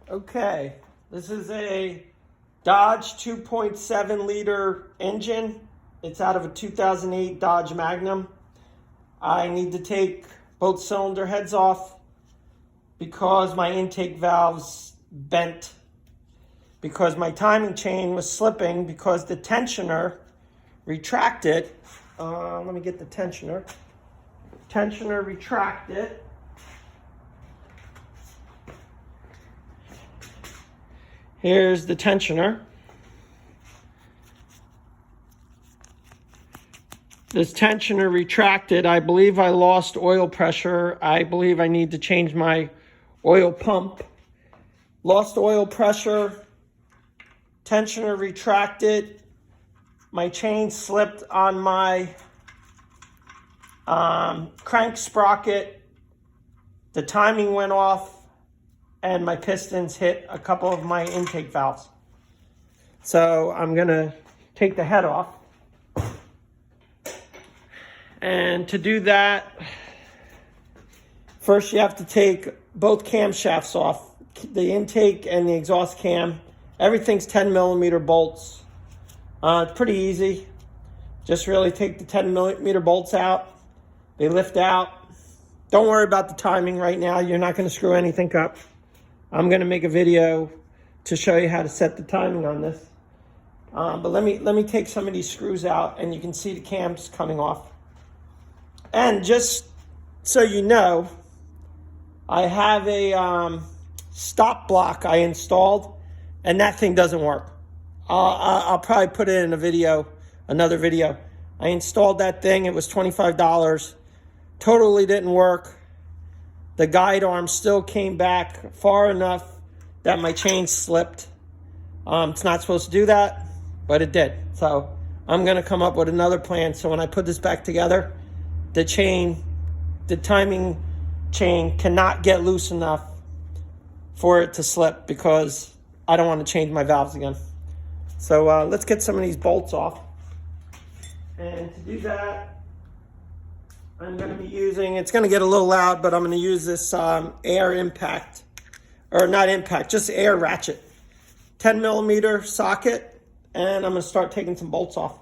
Okay, this is a Dodge 2.7 liter engine. It's out of a 2008 Dodge Magnum. I need to take both cylinder heads off because my intake valves bent, because my timing chain was slipping, because the tensioner retracted. Let me get the tensioner. Tensioner retracted. Here's the tensioner. This tensioner retracted. I believe I lost oil pressure. I believe I need to change my oil pump. Lost oil pressure. Tensioner retracted. My chain slipped on my crank sprocket. The timing went off, and my pistons hit a couple of my intake valves. So I'm gonna take the head off. And to do that, first you have to take both camshafts off, the intake and the exhaust cam. Everything's 10mm bolts. It's pretty easy. Just really take the 10mm bolts out. They lift out. Don't worry about the timing right now. You're not gonna screw anything up. I'm gonna make a video to show you how to set the timing on this. But let me take some of these screws out, and you can see the cams coming off. And just so you know, I have a stop block I installed, and that thing doesn't work. I'll probably put it in a video, another video. I installed that thing. It was $25. Totally didn't work. The guide arm still came back far enough that my chain slipped. It's not supposed to do that, but it did. So I'm gonna come up with another plan. So when I put this back together, the timing chain cannot get loose enough for it to slip, because I don't want to change my valves again. So let's get some of these bolts off. And to do that, I'm going to be using, it's going to get a little loud, but I'm going to use this air impact, or not impact, just air ratchet. 10mm socket, and I'm going to start taking some bolts off.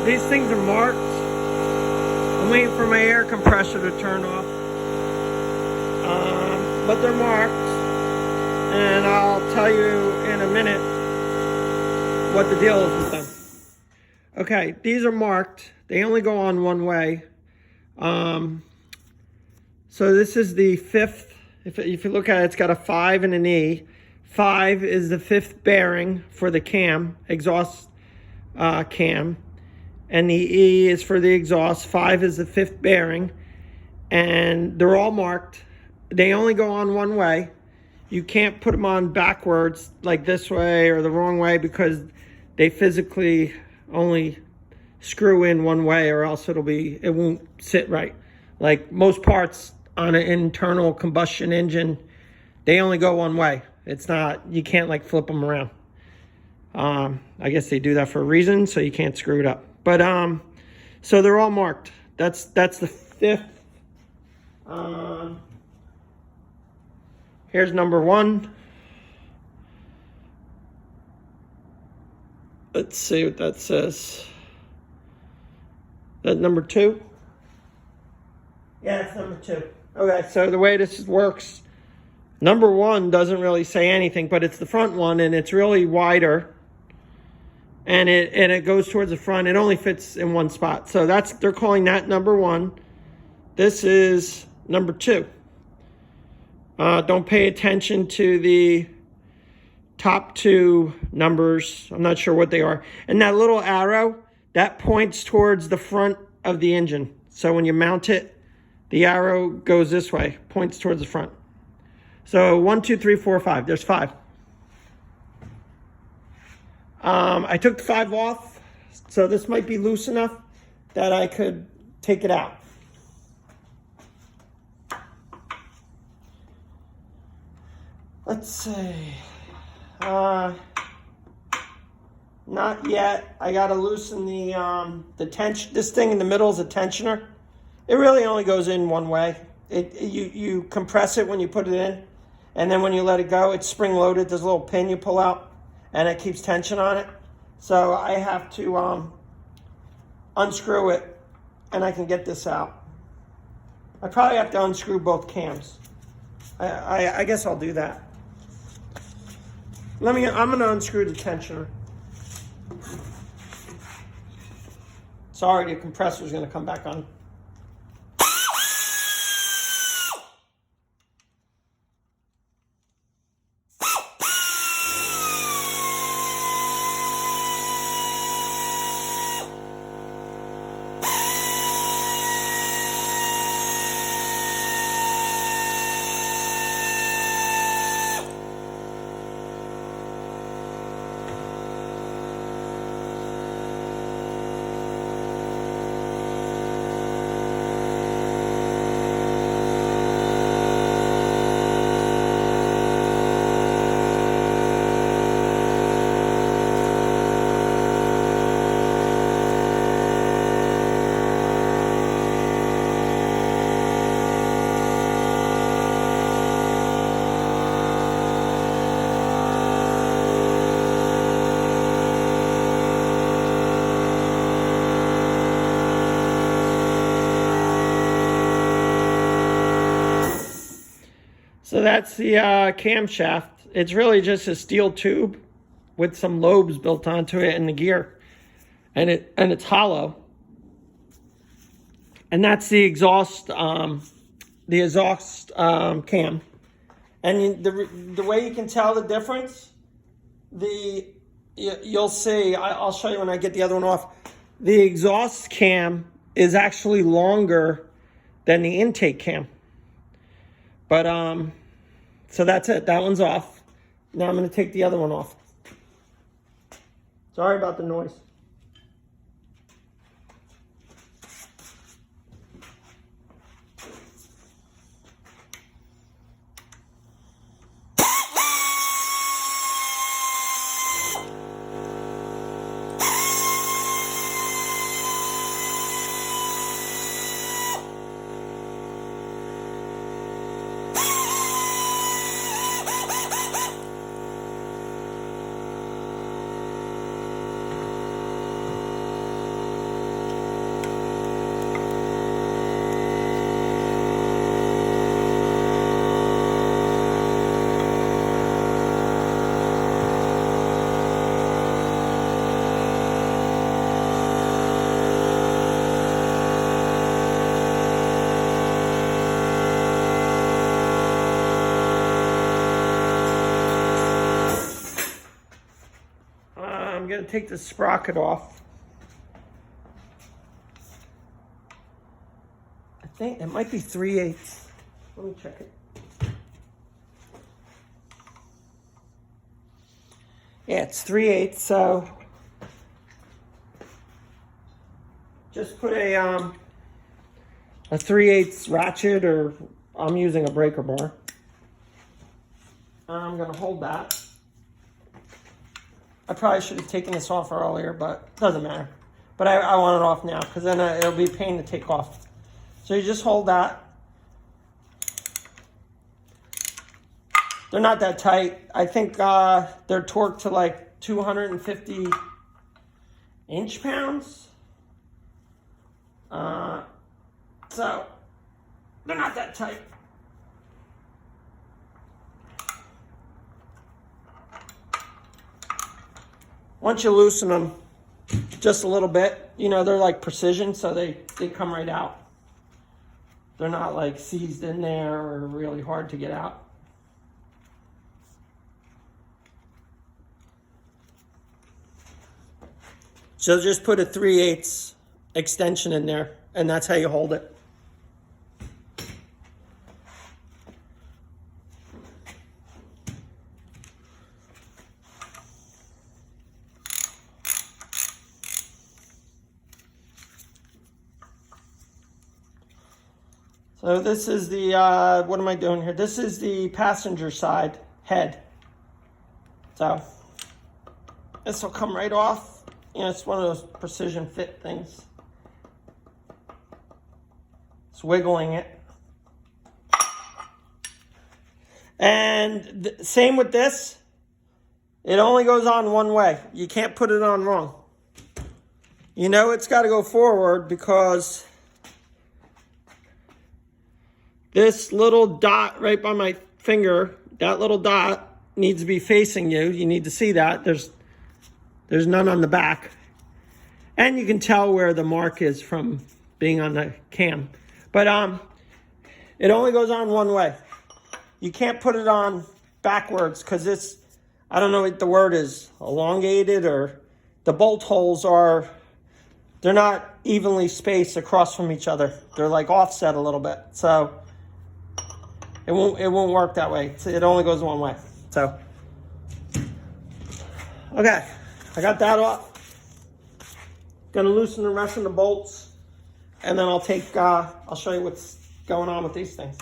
These things are marked. I'm waiting for my air compressor to turn off. But they're marked. And I'll tell you in a minute what the deal is with them. Okay, these are marked. They only go on one way. So this is the fifth. If you look at it, it's got a 5 and an E. 5 is the fifth bearing for the cam, exhaust cam. And the E is for the exhaust. 5 is the fifth bearing. And they're all marked. They only go on one way. You can't put them on backwards, like this way or the wrong way, because they physically only screw in one way, or else it won't sit right. Like most parts on an internal combustion engine, they only go one way. It's not, you can't like flip them around. I guess they do that for a reason, so you can't screw it up. But so they're all marked. That's the fifth. Here's number 1. Let's see what that says. That number 2? Yeah, it's number 2. Okay, so the way this works, number 1 doesn't really say anything, but it's the front one, and it's really wider, and it goes towards the front. It only fits in one spot, so they're calling that number 1. This is number 2. Don't pay attention to the top 2 numbers. I'm not sure what they are. And that little arrow, that points towards the front of the engine. So when you mount it, the arrow goes this way, points towards the front. So 1, 2, 3, 4, 5. There's 5. I took the 5 off, so this might be loose enough that I could take it out. Let's see. Not yet. I gotta loosen the tension. This thing in the middle is a tensioner. It really only goes in one way. You compress it when you put it in, and then when you let it go, it's spring loaded. There's a little pin you pull out, and it keeps tension on it. So I have to unscrew it, and I can get this out. I probably have to unscrew both cams. I guess I'll do that. I'm gonna unscrew the tensioner. Sorry, the compressor's gonna come back on. So that's the camshaft. It's really just a steel tube with some lobes built onto it in the gear, and it's hollow. And that's the exhaust cam. And the way you can tell the difference, you'll see. I'll show you when I get the other one off. The exhaust cam is actually longer than the intake cam. But, so that's it. That one's off. Now I'm going to take the other one off. Sorry about the noise. I'm going to take the sprocket off. I think it might be 3/8. Let me check it. Yeah, it's 3/8, so just put a 3/8 ratchet, or I'm using a breaker bar. I'm going to hold that. I probably should have taken this off earlier, but it doesn't matter. But I want it off now, because then it'll be a pain to take off. So you just hold that. They're not that tight. I think they're torqued to like 250 inch-pounds. So they're not that tight. Once you loosen them just a little bit, you know, they're like precision, so they come right out. They're not like seized in there or really hard to get out. So just put a 3/8 extension in there, and that's how you hold it. So this is the, what am I doing here? This is the passenger side head. So this will come right off. You know, it's one of those precision fit things. It's wiggling it. And same with this. It only goes on one way. You can't put it on wrong. You know it's got to go forward, because this little dot right by my finger, that little dot needs to be facing you. You need to see that. There's none on the back. And you can tell where the mark is from being on the cam. But it only goes on one way. You can't put it on backwards, because it's, I don't know what the word is, elongated, or the bolt holes are, they're not evenly spaced across from each other. They're like offset a little bit. So it won't work that way. It only goes one way. So, okay, I got that off. Gonna loosen the rest of the bolts, and then I'll show you what's going on with these things.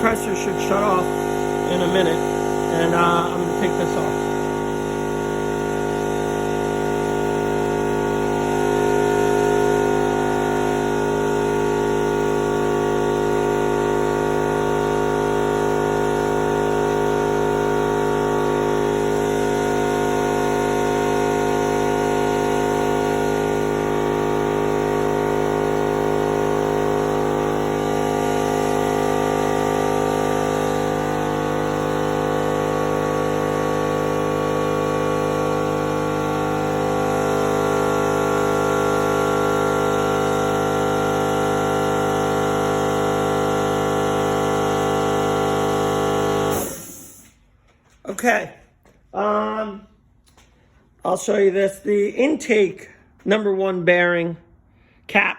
compressor should shut off in a minute, and I'm going to take this off. Okay, I'll show you this. The intake #1 bearing cap.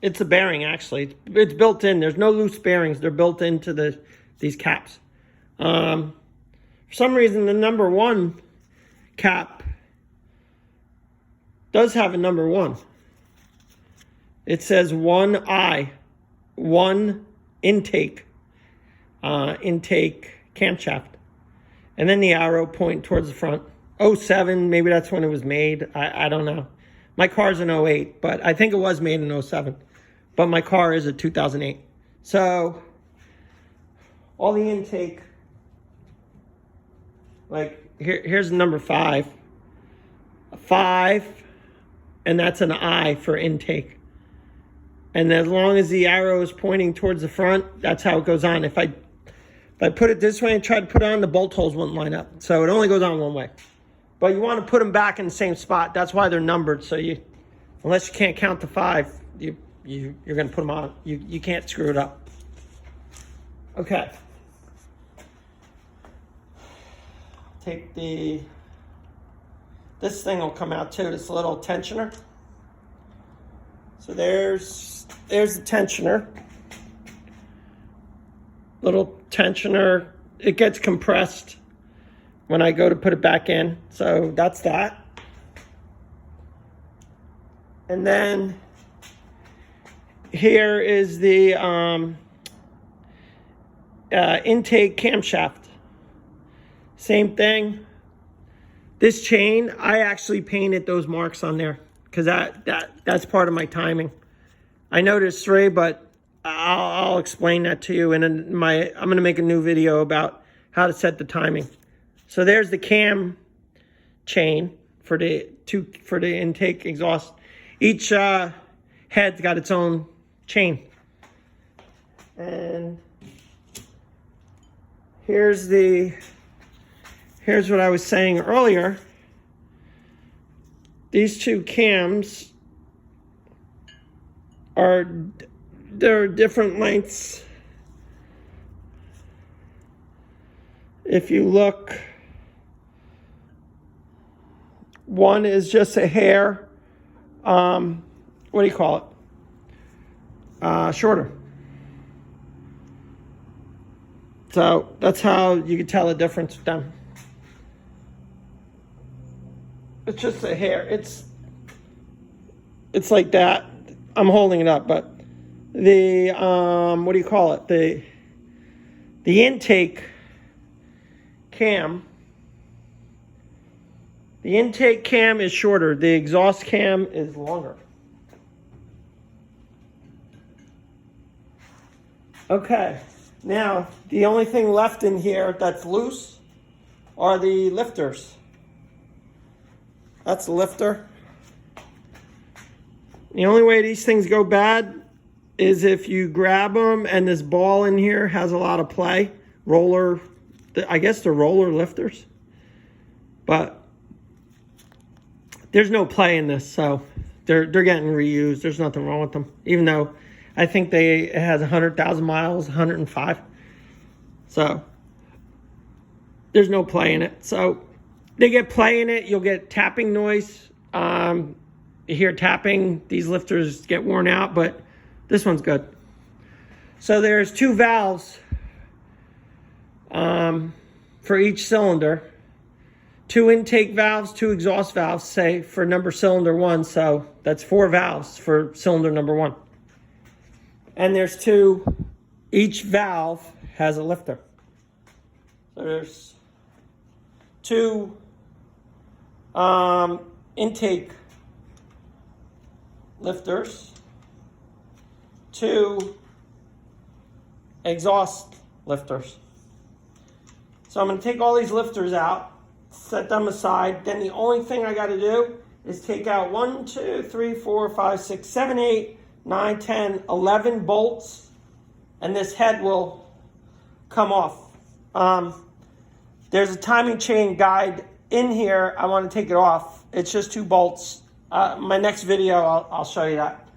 It's a bearing, actually. It's built in. There's no loose bearings. They're built into these caps. For some reason, the #1 cap does have a #1. It says 1I, 1 intake, intake camshaft. And then the arrow pointing towards the front. 07, maybe that's when it was made. I don't know. My car's an 08, but I think it was made in 07. But my car is a 2008. So, all the intake, like, here's number 5. 5, and that's an I for intake. And as long as the arrow is pointing towards the front, that's how it goes on. If I put it this way and try to put it on, the bolt holes wouldn't line up. So it only goes on one way. But you want to put them back in the same spot. That's why they're numbered. So unless you can't count to 5, you're going to put them on. You can't screw it up. Okay. Take this thing will come out too. This little tensioner. So there's the tensioner. Little tensioner. It gets compressed when I go to put it back in. So that's that. And then here is the intake camshaft. Same thing. This chain, I actually painted those marks on there because that's part of my timing. I know there's 3, but I'll explain that to you. And I'm going to make a new video about how to set the timing. So there's the cam chain for the intake exhaust. Each head's got its own chain. And here's what I was saying earlier. These 2 cams they're different lengths. If you look, one is just a hair, what do you call it? Shorter. So that's how you can tell the difference with them. It's just a hair. It's like that. I'm holding it up, but the what do you call it? The intake cam. The intake cam is shorter. The exhaust cam is longer. Okay. Now, the only thing left in here that's loose are the lifters. That's the lifter. The only way these things go bad is if you grab them and this ball in here has a lot of play. I guess they're roller lifters. But there's no play in this, so they're getting reused. There's nothing wrong with them. Even though I think it has 100,000 miles, 105. So there's no play in it. So they get play in it, you'll get tapping noise. You hear tapping, these lifters get worn out, but this one's good. So there's 2 valves for each cylinder. 2 intake valves, 2 exhaust valves, say, for cylinder 1. So that's 4 valves for cylinder number 1. And there's 2, each valve has a lifter. So there's 2 intake lifters, 2 exhaust lifters. So I'm going to take all these lifters out, set them aside. Then the only thing I got to do is take out 1, 2, 3, 4, 5, 6, 7, 8, 9, 10, 11 bolts, and this head will come off. There's a timing chain guide in here. I want to take it off. It's just 2 bolts. My next video, I'll show you that.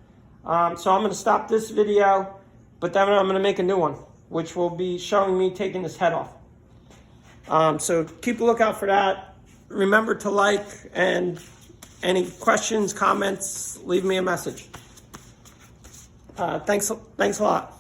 So I'm going to stop this video, but then I'm going to make a new one, which will be showing me taking this head off. So keep a lookout for that. Remember to like, and any questions, comments, leave me a message. Thanks a lot.